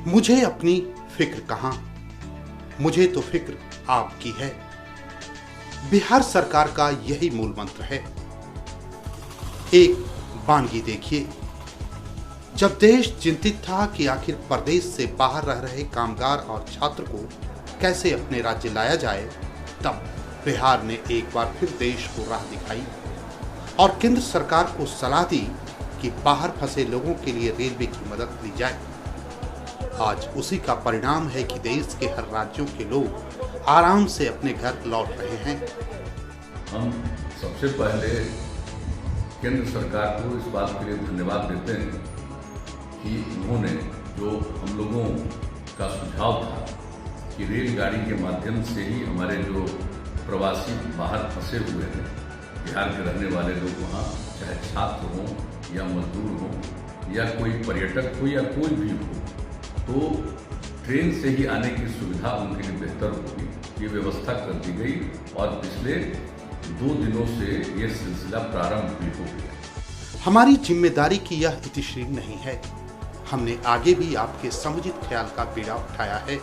मुझे अपनी फिक्र कहां, मुझे तो फिक्र आपकी है। बिहार सरकार का यही मूल मंत्र है। एक वानगी देखिए, जब देश चिंतित था कि आखिर प्रदेश से बाहर रह रहे कामगार और छात्र को कैसे अपने राज्य लाया जाए, तब बिहार ने एक बार फिर देश को राह दिखाई और केंद्र सरकार को सलाह दी कि बाहर फंसे लोगों के लिए रेलवे की मदद ली जाए। आज उसी का परिणाम है कि देश के हर राज्यों के लोग आराम से अपने घर लौट रहे हैं। हम सबसे पहले केंद्र सरकार को इस बात के लिए धन्यवाद देते हैं कि उन्होंने जो हम लोगों का सुझाव था कि रेलगाड़ी के माध्यम से ही हमारे जो प्रवासी बाहर फंसे हुए हैं, बिहार के रहने वाले लोग वहाँ, चाहे छात्र हों या मजदूर हों या कोई पर्यटक हो या कोई भी हो, तो ट्रेन से ही आने की सुविधा उनके लिए बेहतर होगी, ये व्यवस्था कर दी गई और पिछले 2 दिनों से ये सिलसिला प्रारंभ भी हो गया। हमारी जिम्मेदारी की यह इतिश्री नहीं है। हमने आगे भी आपके समुचित ख्याल का बीड़ा उठाया है।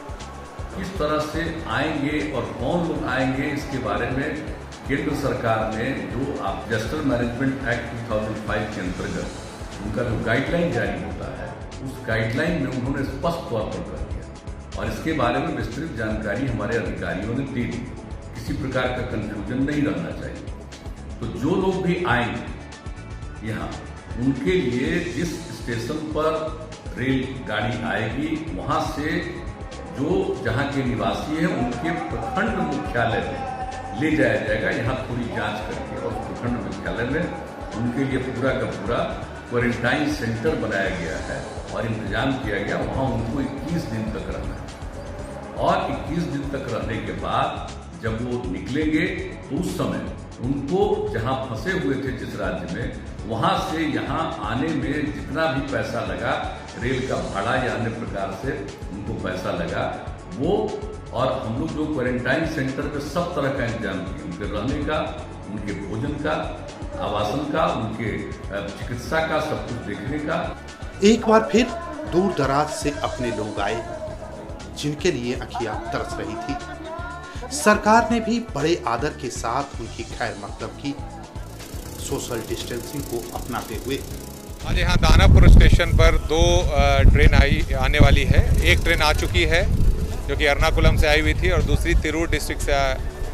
किस तरह से आएंगे और कौन लोग आएंगे, इसके बारे में केंद्र सरकार ने जो डिजास्टर मैनेजमेंट एक्ट 2005 के अंतर्गत उनका जो गाइडलाइन जारी होता है, उस गाइडलाइन में उन्होंने स्पष्ट तौर पर कर दिया और इसके बारे में विस्तृत जानकारी हमारे अधिकारियों ने दी। किसी प्रकार का कंफ्यूजन नहीं रहना चाहिए। तो जो लोग भी आएंगे यहाँ, उनके लिए जिस स्टेशन पर रेलगाड़ी आएगी, वहाँ से जो जहाँ के निवासी हैं उनके प्रखंड मुख्यालय में ले जाया जाएगा। यहाँ थोड़ी जांच करके और प्रखंड मुख्यालय में उनके लिए पूरा का पूरा क्वारंटाइन सेंटर बनाया गया है और इंतजाम किया गया। वहाँ उनको 21 दिन तक रहना है और 21 दिन तक रहने के बाद जब वो निकलेंगे तो उस समय उनको जहाँ फंसे हुए थे जिस राज्य में, वहाँ से यहाँ आने में जितना भी पैसा लगा, रेल का भाड़ा या अन्य प्रकार से उनको पैसा लगा, वो और हम लोग जो क्वारंटाइन सेंटर पे सब तरह का इंतजाम किए, उनके रहने का, उनके भोजन का, आवासन का, उनके चिकित्सा का, सब कुछ देखने का। एक बार फिर दूर दराज से अपने लोग आए जिनके लिए अखियां तरस रही थी। सरकार ने भी बड़े आदर के साथ उनकी खैर मकदम की, सोशल डिस्टेंसिंग को अपनाते हुए। आज यहाँ दानापुर स्टेशन पर 2 ट्रेन आने वाली है। एक ट्रेन आ चुकी है जो कि एर्नाकुलम से आई हुई थी और दूसरी तिरूर डिस्ट्रिक्ट से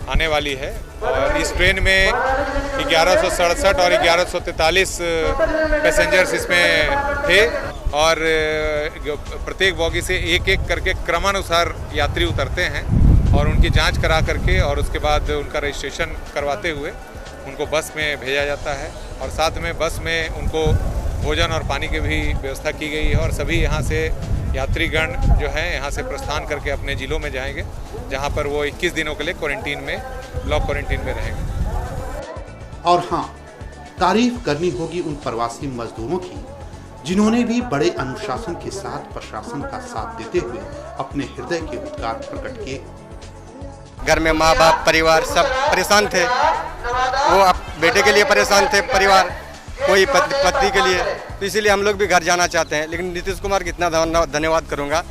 आने वाली है। और इस ट्रेन में 1167 और 1143 पैसेंजर्स इसमें थे और प्रत्येक बोगी से एक एक करके क्रमानुसार यात्री उतरते हैं और उनकी जांच करा करके और उसके बाद उनका रजिस्ट्रेशन करवाते हुए उनको बस में भेजा जाता है। और साथ में बस में उनको भोजन और पानी की भी व्यवस्था की गई है और सभी यहाँ से यात्रीगण जो हैं यहाँ से प्रस्थान करके अपने जिलों में जाएंगे, जहाँ पर वो 21 दिनों के लिए क्वारंटीन में, ब्लॉक क्वारंटीन में रहेंगे। और हाँ, तारीफ करनी होगी उन प्रवासी मजदूरों की जिन्होंने भी बड़े अनुशासन के साथ प्रशासन का साथ देते हुए अपने हृदय के उद्गार प्रकट किए। घर में माँ बाप, परिवार सब परेशान थे। वो अब बेटे के लिए परेशान थे, परिवार, कोई पत्नी के लिए, तो इसीलिए हम लोग भी घर जाना चाहते हैं। लेकिन नीतीश कुमार की इतना धन्यवाद करूंगा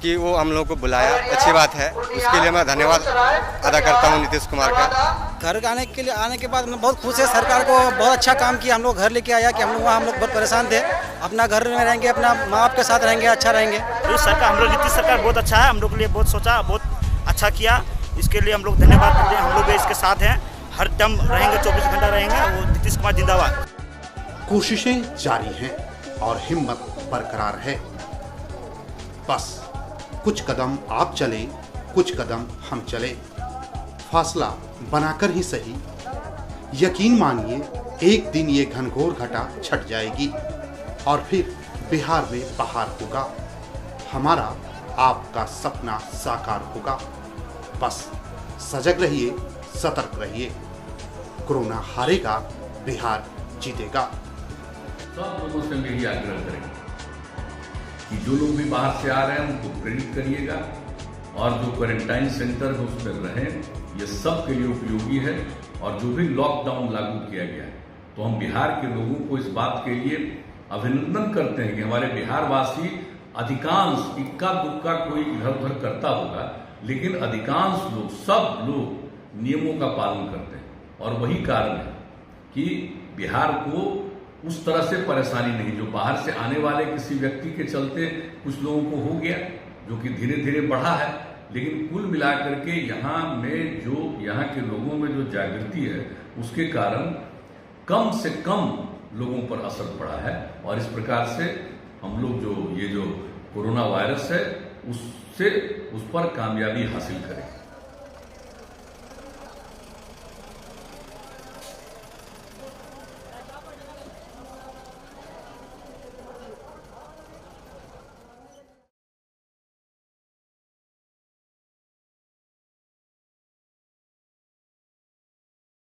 कि वो हम लोग को बुलाया, अच्छी बात है। उसके लिए मैं धन्यवाद अदा करता हूं नीतीश कुमार का। घर आने के बाद मैं बहुत खुश है। सरकार को बहुत अच्छा काम किया, हम लोग घर लेके आया कि हम लोग वहाँ बहुत परेशान थे। अपना घर में रहेंगे, अपना माँ बाप के साथ रहेंगे, अच्छा रहेंगे। तो सरकार, हम लोग नीतीश सरकार बहुत अच्छा है, हम लोग के लिए बहुत सोचा, बहुत अच्छा किया। इसके लिए हम लोग धन्यवाद करते हैं। हम लोग भी इसके साथ हैं, हर दम रहेंगे, 24 घंटा रहेंगे। वो नीतीश कुमार जिंदाबाद। कोशिशें जारी हैं और हिम्मत बरकरार है। बस कुछ कदम आप चले, कुछ कदम हम चले, फासला बनाकर ही सही। यकीन मानिए, एक दिन ये घनघोर घटा छट जाएगी और फिर बिहार में बहार होगा। हमारा आपका सपना साकार होगा। बस सजग रहिए, सतर्क रहिए। कोरोना हारेगा, बिहार जीतेगा। सब लोगों से मेरी आग्रह करेंगे कि जो लोग भी बाहर से आ रहे हैं उनको प्रेरित करिएगा और जो क्वारंटाइन सेंटर है उसमें रहें। ये सब के लिए उपयोगी है। और जो भी लॉकडाउन लागू किया गया है, तो हम बिहार के लोगों को इस बात के लिए अभिनंदन करते हैं कि हमारे बिहार वासी अधिकांश इक्का दुक्का कोई इधर उधर करता होगा, लेकिन अधिकांश लोग, सब लोग नियमों का पालन करते हैं। और वही कारण है कि बिहार को उस तरह से परेशानी नहीं, जो बाहर से आने वाले किसी व्यक्ति के चलते कुछ लोगों को हो गया, जो कि धीरे धीरे बढ़ा है, लेकिन कुल मिलाकर के यहाँ के लोगों में जो जागृति है, उसके कारण कम से कम लोगों पर असर पड़ा है। और इस प्रकार से हम लोग जो कोरोना वायरस है उस पर कामयाबी हासिल करें।